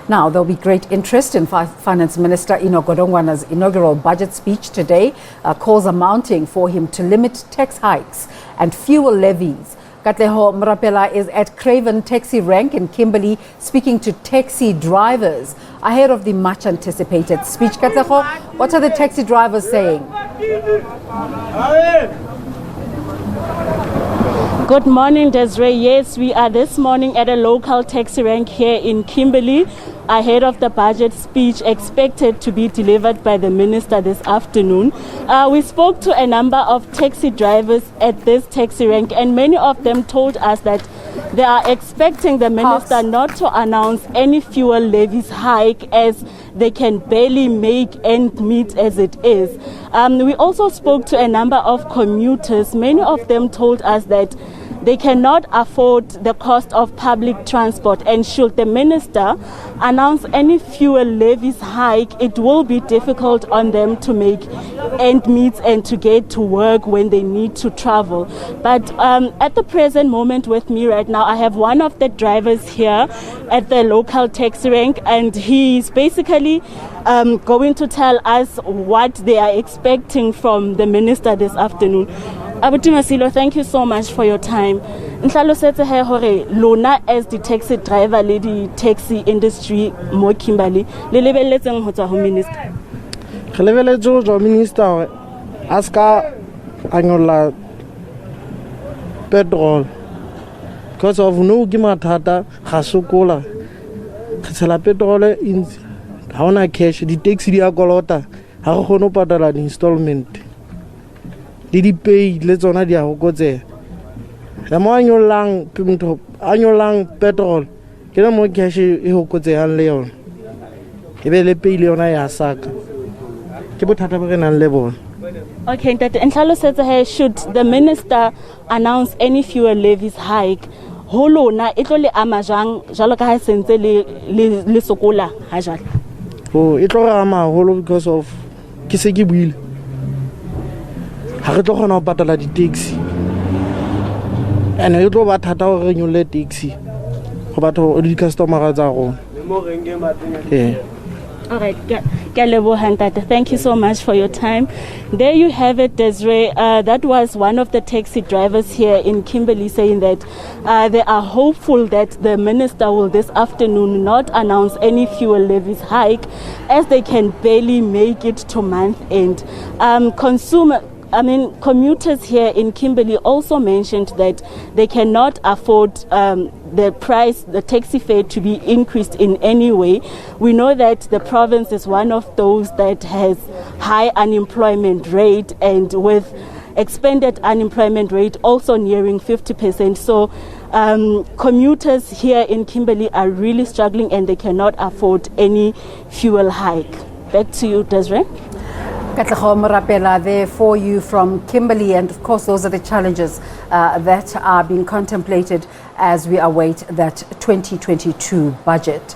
Now, there'll be great interest in Finance Minister Enoch Godongwana's inaugural budget speech today. Calls are mounting for him to limit tax hikes and fuel levies. Katleho Morapela is at Craven Taxi Rank in Kimberley speaking to taxi drivers ahead of the much anticipated speech. Katleho, what are the taxi drivers saying? Good morning, Desiree. Yes, we are this morning at a local taxi rank here in Kimberley ahead of the budget speech expected to be delivered by the minister this afternoon. We spoke to a number of taxi drivers at this taxi rank, and many of them told us that they are expecting the minister not to announce any fuel levies hike as they can barely make ends meet as it is. We also spoke to a number of commuters. Many of them told us that they cannot afford the cost of public transport, and should the minister announce any fuel levies hike, it will be difficult on them to make ends meet and to get to work when they need to travel. But at the present moment with me right now, I have one of the drivers here at the local taxi rank, and he's basically going to tell us what they are expecting from the minister this afternoon. Abuti Masilo, thank you so much for your time. Nhlalosetse he hore lona as the taxi driver le di taxi industry mo Kimberley le lebelletseng ho tswa ho minister. Re lebelletse ho tswa minister hore a ska anyola petrol because of no ke mathata ga sokola re tshela petrol in ha ona cash di taxi di a kolota ha re kgone ho patala di installment di pay le tsona di a hokotseha ya mo anyolang petrol ke na mo cash e hokotseha le yona e be le pay le yona ya saka ke bothata ba re nang le bona. Okay, that nhlalosetse he, should the minister announce any fuel levies hike, ho lona e tlo le ama jang jalo ka ha sentse le sokola ha jalo? Oh, e tlo re ama holo because of ke se ke buile ha re tlo kgona ho patala di taxi and e tlo ba thata hore re nyolle taxi go batho di customer tsa rona. All right, thank you so much for your time. There you have it, Desiree. That was one of the taxi drivers here in Kimberley saying that they are hopeful that the minister will this afternoon not announce any fuel levies hike as they can barely make it to month end. Commuters here in Kimberley also mentioned that they cannot afford the taxi fare to be increased in any way. We know that the province is one of those that has high unemployment rate, and with expanded unemployment rate also nearing 50%. So commuters here in Kimberley are really struggling and they cannot afford any fuel hike. Back to you, Desiree. Katleho Morapela there for you from Kimberley, and of course those are the challenges that are being contemplated as we await that 2022 budget.